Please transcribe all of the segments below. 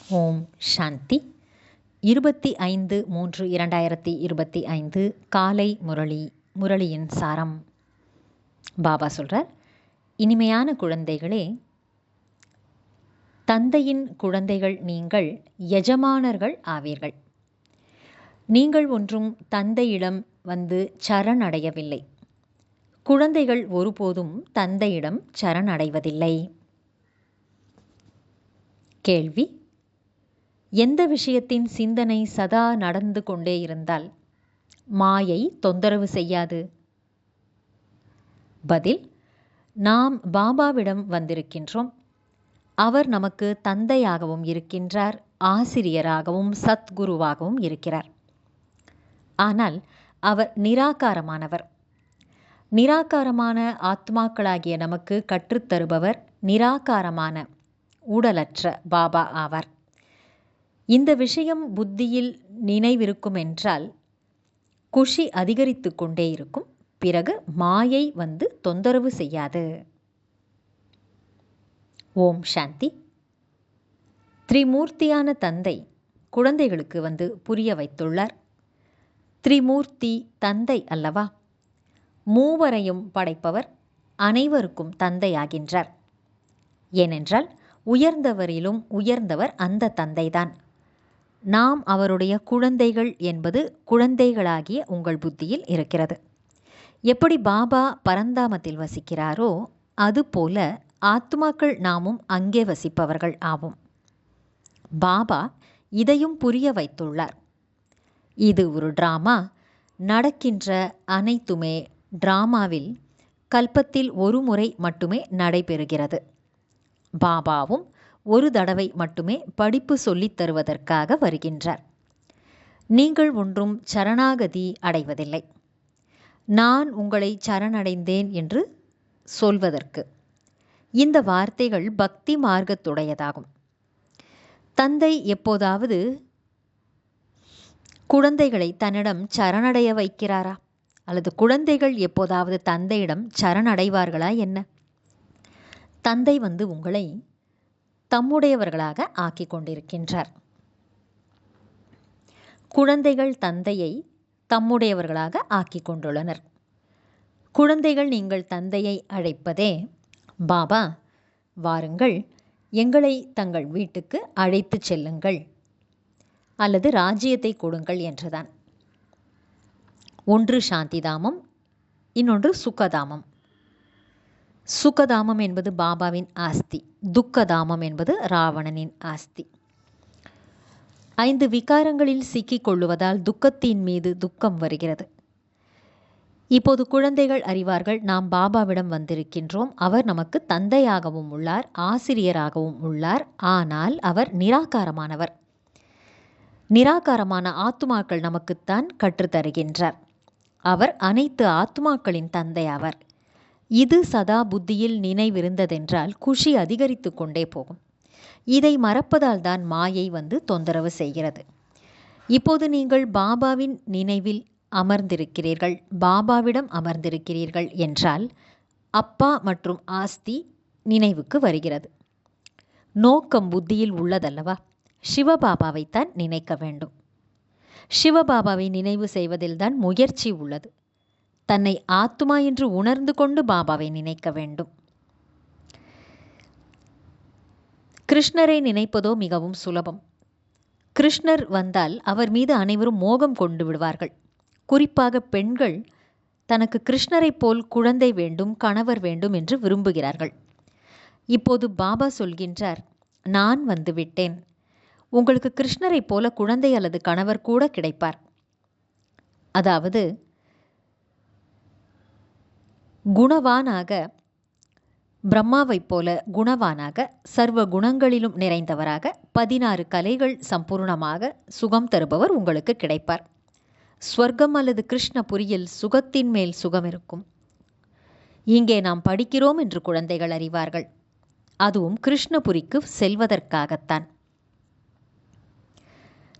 ஓம் சாந்தி. 25/3/2025 காலை முரளியின் சாரம். பாபா சொல்கிறார், இனிமையான குழந்தைகளே, தந்தையின் குழந்தைகள் நீங்கள் எஜமானர்கள் ஆவீர்கள். நீங்கள் ஒன்றும் தந்தையிடம் வந்து சரணடையவில்லை. குழந்தைகள் ஒருபோதும் தந்தையிடம் சரணடைவதில்லை. கேள்வி: எந்த விஷயத்தின் சிந்தனை சதா நடந்து கொண்டே இருந்தால் மாயை தொந்தரவு செய்யாது? பதில்: நாம் பாபாவிடம் வந்திருக்கின்றோம். அவர் நமக்கு தந்தையாகவும் இருக்கின்றார், ஆசிரியராகவும் சத்குருவாகவும் இருக்கிறார். ஆனால் அவர் நிராகாரமானவர். நிராகாரமான ஆத்மாக்களாகிய நமக்கு கற்றுத்தருபவர் நிராகாரமான உடலற்ற பாபா ஆவார். இந்த விஷயம் புத்தியில் நினைவிருக்கும் என்றால் குஷி அதிகரித்து கொண்டே இருக்கும். பிறகு மாயை வந்து தொந்தரவு செய்யாது. ஓம் சாந்தி. திரிமூர்த்தியான தந்தை குழந்தைகளுக்கு வந்து புரிய வைத்துள்ளார். திரிமூர்த்தி தந்தை அல்லவா? மூவரையும் படைப்பவர் அனைவருக்கும் தந்தையாகின்றார். ஏனென்றால் உயர்ந்தவரிலும் உயர்ந்தவர் அந்த தந்தைதான். நாம் அவருடைய குழந்தைகள் என்பது குழந்தைகளாகிய உங்கள் புத்தியில் இருக்கிறது. எப்படி பாபா பரந்தாமத்தில் வசிக்கிறாரோ அதுபோல ஆத்மாக்கள் நாமும் அங்கே வசிப்பவர்கள் ஆவோம். பாபா இதையும் புரிய வைத்துள்ளார். இது ஒரு டிராமா. நடக்கின்ற அனைத்துமே டிராமாவில் கல்பத்தில் ஒரு முறை மட்டுமே நடைபெறுகிறது. பாபாவும் ஒரு தடவை மட்டுமே படிப்பு சொல்லித் தருவதற்காக வருகின்றார். நீங்கள் ஒன்றும் சரணாகதி அடைவதில்லை. நான் உங்களை சரணடைந்தேன் என்று சொல்வதற்கு. இந்த வார்த்தைகள் பக்தி மார்க்கத்துடையதாகும். தந்தை எப்போதாவது குழந்தைகளை தன்னிடம் சரணடைய வைக்கிறாரா? அல்லது குழந்தைகள் எப்போதாவது தந்தையிடம் சரணடைவார்களா என்ன? தந்தை வந்து உங்களை தம்முடையவர்களாக ஆக்கிக் கொண்டிருக்கின்றார். குழந்தைகள் தந்தையை தம்முடையவர்களாக ஆக்கிக் கொண்டுள்ளனர். குழந்தைகள் நீங்கள் தந்தையை அழைப்பதே, பாபா வாருங்கள், எங்களை தங்கள் வீட்டுக்கு அழைத்து செல்லுங்கள் அல்லது ராஜ்யத்தை கொடுங்கள் என்றுதான். ஒன்று சாந்திதாமம், இன்னொன்று சுகதாமம். சுகதாமம் என்பது பாபாவின் ஆஸ்தி, துக்கதாமம் என்பது ராவணனின் ஆஸ்தி. 5 விகாரங்களில் சிக்கிக் கொள்ளுவதால் துக்கத்தின் மீது துக்கம் வருகிறது. இப்போது குழந்தைகள் அறிவார்கள், நாம் பாபாவிடம் வந்திருக்கின்றோம். அவர் நமக்கு தந்தையாகவும் உள்ளார், ஆசிரியராகவும் உள்ளார். ஆனால் அவர் நிராகாரமானவர். நிராகாரமான ஆத்துமாக்கள் நமக்குத்தான் கற்றுத்தருகின்றார். அவர் அனைத்து ஆத்துமாக்களின் தந்தையாவர். இது சதா புத்தியில் நினைவிருந்ததென்றால் குஷி அதிகரித்து கொண்டே போகும். இதை மறப்பதால் தான் மாயை வந்து தொந்தரவு செய்கிறது. இப்போது நீங்கள் பாபாவின் நினைவில் அமர்ந்திருக்கிறீர்கள், பாபாவிடம் அமர்ந்திருக்கிறீர்கள் என்றால் அப்பா மற்றும் ஆஸ்தி நினைவுக்கு வருகிறது. நோக்கம் புத்தியில் உள்ளதல்லவா? சிவபாபாவைத்தான் நினைக்க வேண்டும். சிவபாபாவை நினைவு செய்வதில்தான் முயற்சி உள்ளது. தன்னை ஆத்மா என்று உணர்ந்து கொண்டு பாபாவை நினைக்க வேண்டும். கிருஷ்ணரை நினைப்பதோ மிகவும் சுலபம். கிருஷ்ணர் வந்தால் அவர் மீது அனைவரும் மோகம் கொண்டு விடுவார்கள். குறிப்பாக பெண்கள் தனக்கு கிருஷ்ணரைப் போல் குழந்தை வேண்டும், கணவர் வேண்டும் என்று விரும்புகிறார்கள். இப்போது பாபா சொல்கின்றார், நான் வந்துவிட்டேன். உங்களுக்கு கிருஷ்ணரைப் போல குழந்தை அல்லது கணவர் கூட கிடைப்பார். அதாவது குணவானாக, பிரம்மாவைப் போல குணவானாக, சர்வ குணங்களிலும் நிறைந்தவராக, 16 கலைகள் சம்பூர்ணமாக சுகம் தருபவர் உங்களுக்கு கிடைப்பார். ஸ்வர்க்கம் அல்லது கிருஷ்ணபுரியில் சுகத்தின் மேல் சுகம் இருக்கும். இங்கே நாம் படிக்கிறோம் என்று குழந்தைகள் அறிவார்கள். அதுவும் கிருஷ்ணபுரிக்கு செல்வதற்காகத்தான்.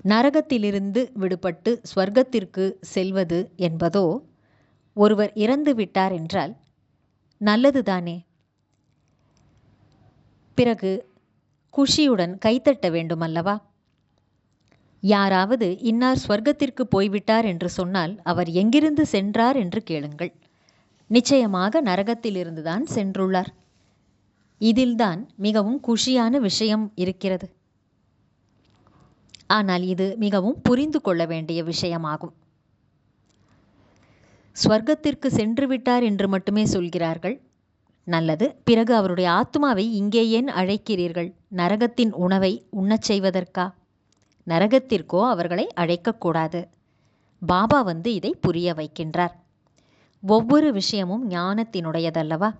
நரகத்திலிருந்து விடுபட்டு ஸ்வர்க்கத்திற்கு செல்வது என்பதோ, ஒருவர் இறந்து விட்டார் என்றால் நல்லதுதானே. பிறகு குஷியுடன் கைத்தட்ட வேண்டுமல்லவா? யாராவது இன்னார் ஸ்வர்க்கத்திற்கு போய்விட்டார் என்று சொன்னால் அவர் எங்கிருந்து சென்றார் என்று கேளுங்கள். நிச்சயமாக நரகத்திலிருந்துதான் சென்றுள்ளார். இதில்தான் மிகவும் குஷியான விஷயம் இருக்கிறது. ஆனால் இது மிகவும் புரிந்து கொள்ள வேண்டிய விஷயமாகும். ஸ்வர்க்கத்திற்கு சென்று விட்டார் என்று மட்டுமே சொல்கிறார்கள். நல்லது, பிறகு அவருடைய ஆத்மாவை இங்கே ஏன் அழைக்கிறீர்கள்? நரகத்தின் உணவை உண்ணச் செய்வதற்கா? நரகத்திற்கோ அவர்களை அழைக்கக்கூடாது. பாபா வந்து இதை புரிய வைக்கின்றார். ஒவ்வொரு விஷயமும் ஞானத்தினுடையதல்லவா?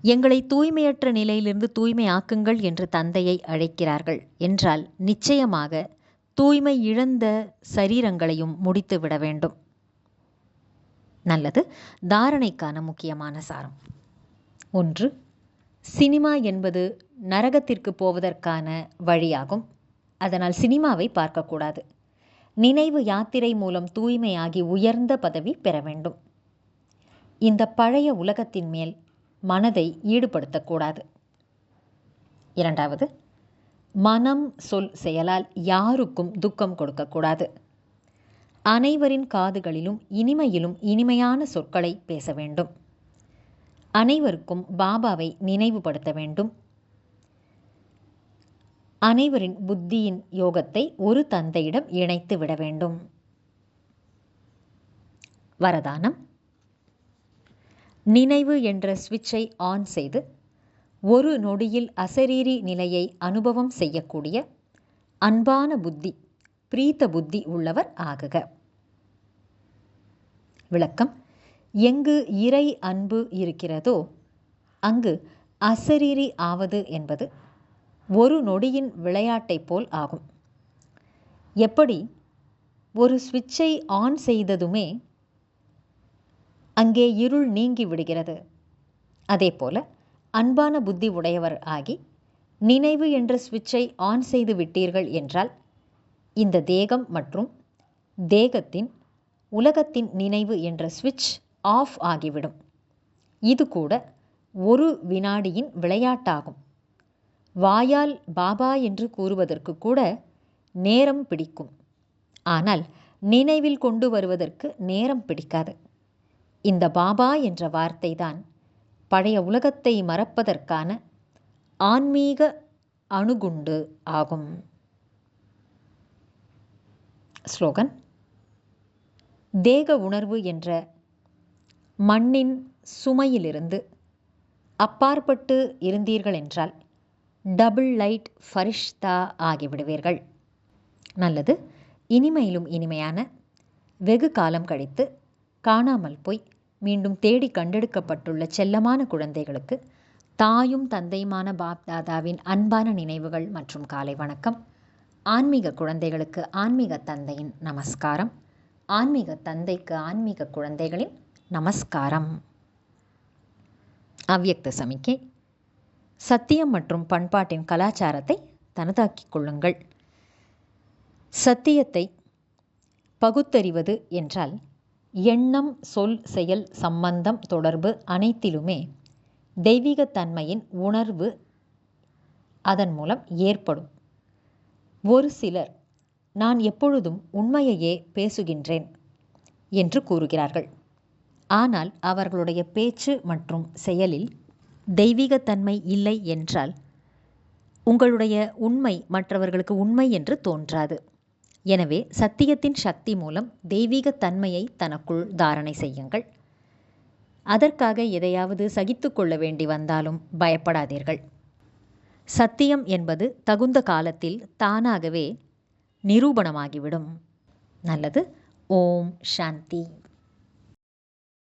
எங்களை தூய்மையற்ற நிலையிலிருந்து தூய்மையாக்குங்கள் என்று தந்தையை அழைக்கிறார்கள் என்றால் நிச்சயமாக தூய்மை இழந்த சரீரங்களையும் முடித்து விட வேண்டும். நல்லது, தாரணைக்கான முக்கியமான சாரம். 1. சினிமா என்பது நரகத்திற்கு போவதற்கான வழியாகும். அதனால் சினிமாவை பார்க்கக்கூடாது. நினைவு யாத்திரை மூலம் தூய்மையாகி உயர்ந்த பதவி பெற வேண்டும். இந்த பழைய உலகத்தின் மேல் மனதை ஈடுபடுத்தக்கூடாது. 2. மனம், சொல், செயலால் யாருக்கும் துக்கம் கொடுக்கக்கூடாது. அனைவரின் காதுகளிலும் இனிமையிலும் இனிமையான சொற்களை பேச வேண்டும். அனைவருக்கும் பாபாவை நினைவுபடுத்த வேண்டும். அனைவரின் புத்தியின் யோகத்தை ஒரு தந்தையிடம் இணைத்து விட வேண்டும். வரதானம். நினைவு என்ற சுவிட்சை ஆன் செய்து ஒரு நொடியில் அசரீரி நிலையை அனுபவம் செய்யக்கூடிய அன்பான புத்தி, பிரீத்த புத்தி உள்ளவர் ஆகுக. விளக்கம். எங்கு இறை அன்பு இருக்கிறதோ அங்கு அசரீரி ஆவது என்பது ஒரு நொடியின் விளையாட்டை போல் ஆகும். எப்படி ஒரு சுவிட்சை ஆன் செய்ததுமே அங்கே இருள் நீங்கி விடுகிறது, அதே போல அன்பான புத்தி உடையவர் ஆகி நினைவு என்ற சுவிட்சை ஆன் செய்து விட்டீர்கள் என்றால் இந்த தேகம் மற்றும் தேகத்தின் உலகத்தின் நினைவு என்ற சுவிட்ச் ஆஃப் ஆகிவிடும். இது கூட ஒரு வினாடியின் விளையாட்டாகும். வாயால் பாபா என்று கூறுவதற்கு கூட நேரம் பிடிக்கும். ஆனால் நினைவில் கொண்டு வருவதற்கு நேரம் பிடிக்காது. இந்த பாபா என்ற வார்த்தை தான் பழைய உலகத்தை மறப்பதற்கான ஆன்மீக அணுகுண்டு ஆகும். ஸ்லோகன். தேக உணர்வு என்ற மண்ணின் சுமையிலிருந்து அப்பாற்பட்டு இருந்தீர்கள் என்றால் டபுள் லைட் ஃபரிஷ்தா ஆகிவிடுவீர்கள். நல்லது, இனிமையிலும் இனிமையான வெகு காலம் கழித்து காணாமல் போய் மீண்டும் தேடி கண்டெடுக்கப்பட்டுள்ள செல்லமான குழந்தைகளுக்கு தாயும் தந்தையுமான பாப் தாதாவின் அன்பான நினைவுகள் மற்றும் காலை வணக்கம். ஆன்மீக குழந்தைகளுக்கு ஆன்மீக தந்தையின் நமஸ்காரம். ஆன்மீக தந்தைக்கு ஆன்மீக குழந்தைகளின் நமஸ்காரம். அவ்யக்த சமிக்கை. சத்தியம் மற்றும் பண்பாட்டின் கலாச்சாரத்தை தனதாக்கிக் கொள்ளுங்கள். சத்தியத்தை பகுத்தறிவது என்றால் எண்ணம், சொல், செயல், சம்பந்தம், தொடர்பு அனைத்திலுமே தெய்வீகத்தன்மையின் உணர்வு அதன் மூலம் ஏற்படும். ஒரு சிலர் நான் எப்பொழுதும் உண்மையையே பேசுகின்றேன் என்று கூறுகிறார்கள். ஆனால் அவர்களுடைய பேச்சு மற்றும் செயலில் தெய்வீகத்தன்மை இல்லை என்றால் உங்களுடைய உண்மை மற்றவர்களுக்கு உண்மை என்று தோன்றாது. எனவே சத்தியத்தின் சக்தி மூலம் தெய்வீகத்தன்மையை தனக்குள் தாரணை செய்யுங்கள். அதற்காக எதையாவது சகித்து கொள்ள வேண்டி வந்தாலும் பயப்படாதீர்கள். சத்தியம் என்பது தகுந்த காலத்தில் தானாகவே நிரூபணமாகிவிடும். நல்லது. ஓம் சாந்தி.